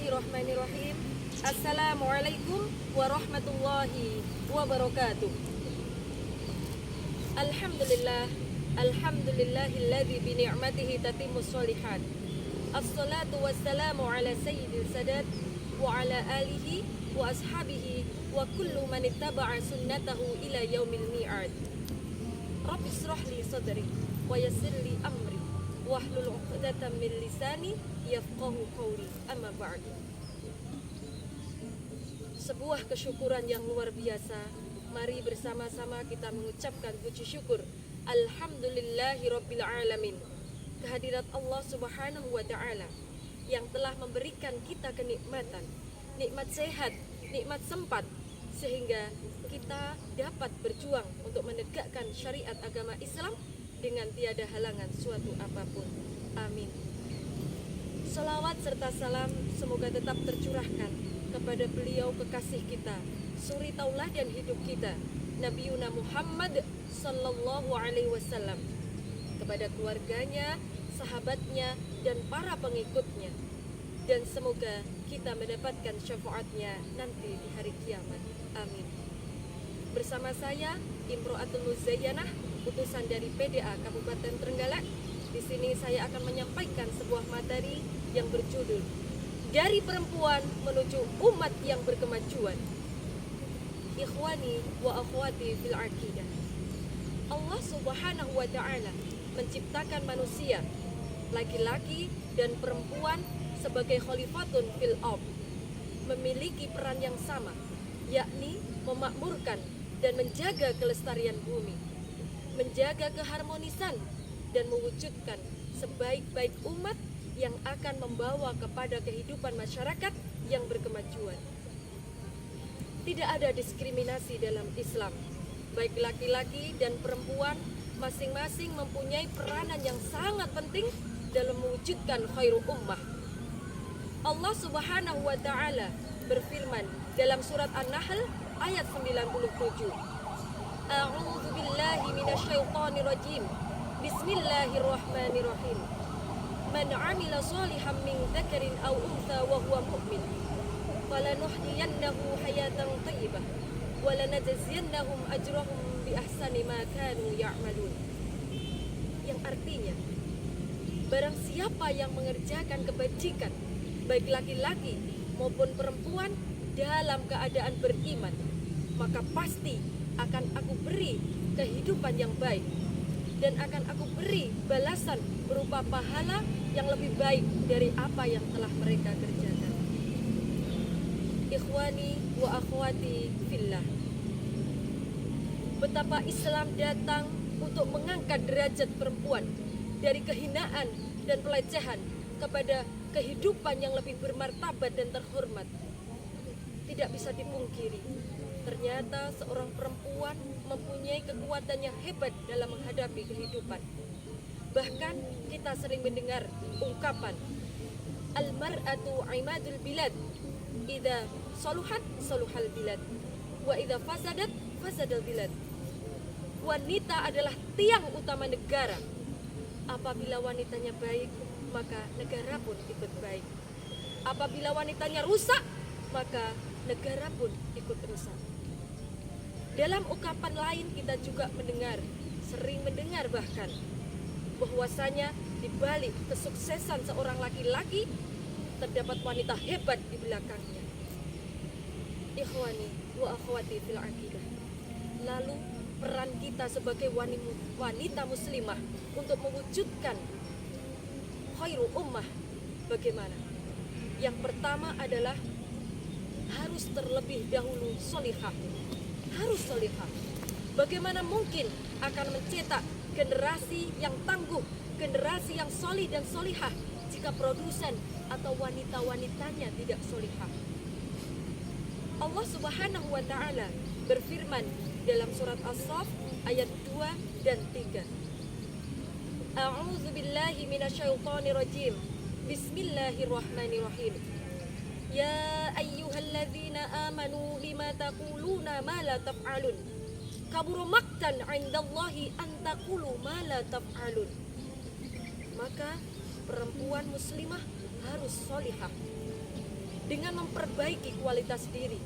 Bismillahirrahmanirrahim. Assalamualaikum warahmatullahi wabarakatuh. Alhamdulillahilladzi bi ni'matihi tatimmus sholihat. Assalatu wassalamu ala sayyidil sadat wa ala alihi wa ashabihi wa kullu man ittaba'a sunnatahu ila yaumil mi'ad. Rabbi shrah li sadri wa yassir li amri wahlul 'uqdatam min lisani yafqahu qawli. Amma ba'du. Sebuah kesyukuran yang luar biasa. Mari bersama-sama kita mengucapkan puji syukur Alhamdulillahirabbil alamin, kehadirat Allah Subhanahu wa taala yang telah memberikan kita kenikmatan, nikmat sehat, nikmat sempat, sehingga kita dapat berjuang untuk menegakkan syariat agama Islam dengan tiada halangan suatu apapun. Amin. Salawat serta salam semoga tetap tercurahkan kepada beliau kekasih kita, suri tauladan hidup kita, Nabiuna Muhammad sallallahu alaihi wasallam, kepada keluarganya, sahabatnya, dan para pengikutnya. Dan semoga kita mendapatkan syafaatnya nanti di hari kiamat. Amin. Bersama saya, Imro'atul Muzayyanah, utusan dari PDA Kabupaten Trenggalek. Di sini saya akan menyampaikan sebuah materi yang berjudul Dari Perempuan Menuju Umat yang Berkemajuan. Ikhwani wa akhwati fil aqidah. Allah Subhanahu wa taala menciptakan manusia, laki-laki dan perempuan, sebagai khalifatun fil ard, memiliki peran yang sama, yakni memakmurkan dan menjaga kelestarian bumi, menjaga keharmonisan dan mewujudkan sebaik-baik umat yang akan membawa kepada kehidupan masyarakat yang berkemajuan. Tidak ada diskriminasi dalam Islam. Baik laki-laki dan perempuan masing-masing mempunyai peranan yang sangat penting dalam mewujudkan khairu ummah. Allah Subhanahu wa taala berfirman dalam surat An-Nahl ayat 97. A'udzu billahi minasyaitonir rajim. Bismillahirrahmanirrahim. Man 'amila shalihan min dzakarin aw untha wa huwa mu'min falanuhyiyannahu hayatan thayyibah wa lanajziyannahum ajrahum bi ahsani ma kanu ya'malun. Yang artinya, barang siapa yang mengerjakan kebajikan, baik laki-laki maupun perempuan, dalam keadaan beriman, maka pasti akan aku beri kehidupan yang baik dan akan aku beri balasan berupa pahala yang lebih baik dari apa yang telah mereka kerjakan. Ikhwani wa akhwati fillah. Betapa Islam datang untuk mengangkat derajat perempuan dari kehinaan dan pelecehan kepada kehidupan yang lebih bermartabat dan terhormat. Tidak bisa dipungkiri, ternyata seorang perempuan mempunyai kekuatan yang hebat dalam menghadapi kehidupan. Bahkan kita sering mendengar ungkapan al-mar'atu imadul bilad, idza saluhat saluhal bilad, wa idza fasadat fasadal bilad. Wanita adalah tiang utama negara. Apabila wanitanya baik, maka negara pun ikut baik. Apabila wanitanya rusak, maka negara pun ikut rusak. Dalam ungkapan lain kita juga sering mendengar bahkan, bahwasanya di balik kesuksesan seorang laki-laki terdapat wanita hebat di belakangnya. Ikhwani wa akhwati fil aqidah. Lalu peran kita sebagai wanita muslimah untuk mewujudkan khairu ummah bagaimana? Yang pertama adalah harus terlebih dahulu solihah. Harus solihah. Bagaimana mungkin akan mencetak generasi yang tangguh, generasi yang solih dan solihah jika produsen atau wanita-wanitanya tidak solihah? Allah Subhanahu wa taala berfirman dalam surat As-Saff ayat 2 dan 3. A'udzu billahi minasyaitonir rajim. Bismillahirrahmanirrahim. Ya ayyuhalladzina amanu lima taquluna ma la taf'alun. Kabura maqtan 'indallahi an taqulu ma la taf'alun. Maka perempuan muslimah harus solihah. dengan memperbaiki kualitas diri,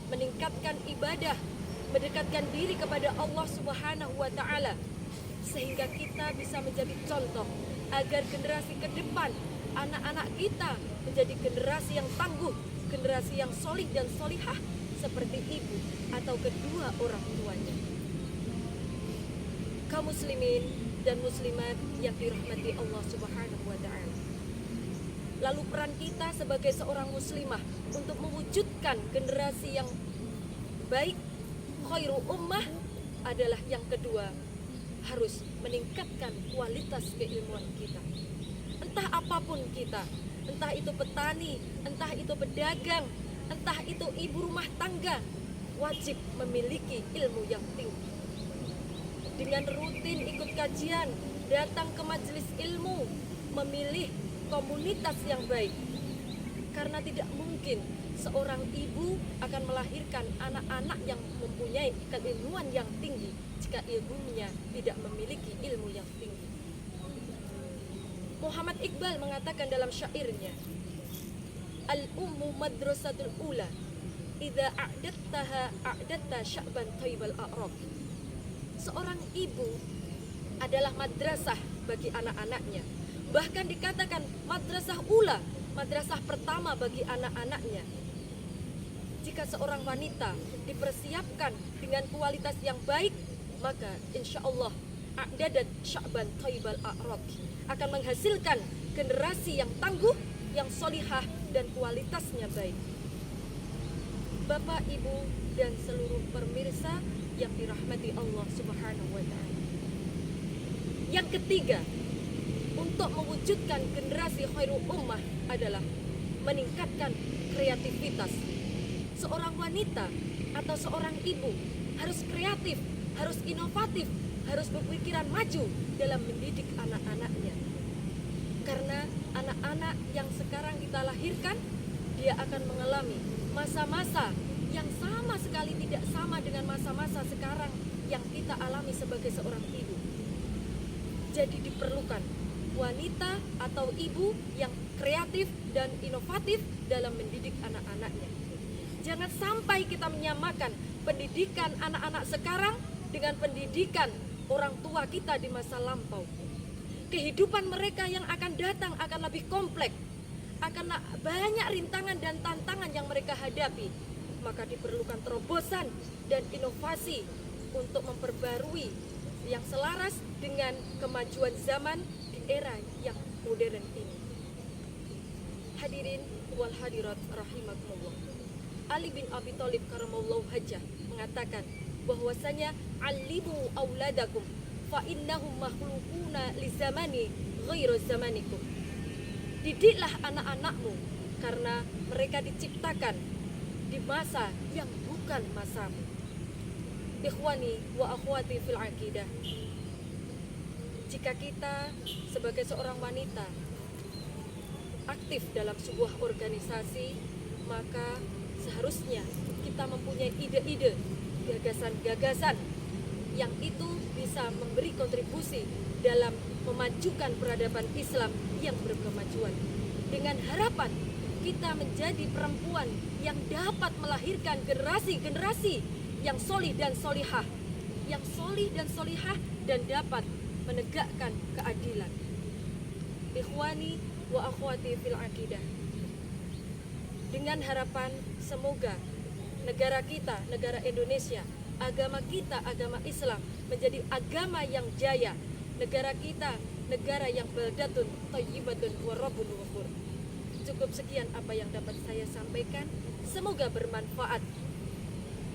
meningkatkan ibadah, mendekatkan diri kepada Allah Subhanahu wa Ta'ala, sehingga kita bisa menjadi contoh agar generasi ke depan, anak-anak kita menjadi generasi yang tangguh, generasi yang solih dan solihah seperti ibu atau kedua orang tuanya. Kaum muslimin dan muslimat yang dirahmati Allah Subhanahu wa Ta'ala, lalu peran kita sebagai seorang muslimah untuk mewujudkan generasi yang baik, khairu ummah, adalah yang kedua, harus meningkatkan kualitas keilmuan kita. Entah apapun kita, entah itu petani, entah itu pedagang, entah itu ibu rumah tangga, wajib memiliki ilmu yang tinggi. Dengan rutin ikut kajian, datang ke majelis ilmu, memilih komunitas yang baik. Karena tidak mungkin seorang ibu akan melahirkan anak-anak yang mempunyai keilmuan yang tinggi jika ibunya tidak memiliki ilmu yang tinggi. Muhammad Iqbal mengatakan dalam syairnya, Al-ummu madrasatul ula, idza a'dattaha a'datta sya'ban thaibal a'rab. Seorang ibu adalah madrasah bagi anak-anaknya. Bahkan dikatakan madrasah ula, madrasah pertama bagi anak-anaknya. Jika seorang wanita dipersiapkan dengan kualitas yang baik, maka insya Allah a'dadat sya'ban thaibal a'rab, akan menghasilkan generasi yang tangguh, yang solihah, dan kualitasnya baik. Bapak, Ibu, dan seluruh pemirsa yang dirahmati Allah Subhanahu wa Ta'ala. Yang ketiga, untuk mewujudkan generasi khairul ummah adalah meningkatkan kreativitas. Seorang wanita atau seorang ibu harus kreatif, harus inovatif, harus berpikiran maju dalam mendidik anak-anaknya. Karena anak-anak yang sekarang kita lahirkan, dia akan mengalami masa-masa yang sama sekali tidak sama dengan masa-masa sekarang yang kita alami sebagai seorang ibu. Jadi diperlukan wanita atau ibu yang kreatif dan inovatif dalam mendidik anak-anaknya. Jangan sampai kita menyamakan pendidikan anak-anak sekarang dengan pendidikan orang tua kita di masa lampau. Kehidupan mereka yang akan datang akan lebih kompleks, akan banyak rintangan dan tantangan yang mereka hadapi. Maka diperlukan terobosan dan inovasi untuk memperbarui yang selaras dengan kemajuan zaman di era yang modern ini. Hadirin wal hadirat rahimakumullah. Ali bin Abi Thalib karamallahu hajjah mengatakan bahwasanya alimu auladakum fa innahum makhluquna li zamani ghairu zamanikum. Didiklah anak-anakmu karena mereka diciptakan di masa yang bukan masamu. Ikhwani wa akhwati fil aqidah, jika kita sebagai seorang wanita aktif dalam sebuah organisasi, maka seharusnya kita mempunyai ide-ide, gagasan-gagasan yang itu bisa memberi kontribusi dalam memajukan peradaban Islam yang berkemajuan, dengan harapan kita menjadi perempuan yang dapat melahirkan generasi-generasi yang solih dan solihah, yang solih dan solihah dan dapat menegakkan keadilan. Ikhwani wa akhwati fil aqidah, dengan harapan semoga negara kita, negara Indonesia, agama kita, agama Islam menjadi agama yang jaya. Negara kita, negara yang baldatun thayyibatun wa rabbun ghafur. Cukup sekian apa yang dapat saya sampaikan. Semoga bermanfaat.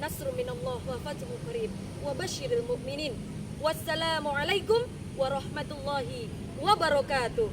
Nasrun minallah wa fathun qarib wa basyiril mu'minin. Wassalamualaikum warahmatullahi wabarakatuh.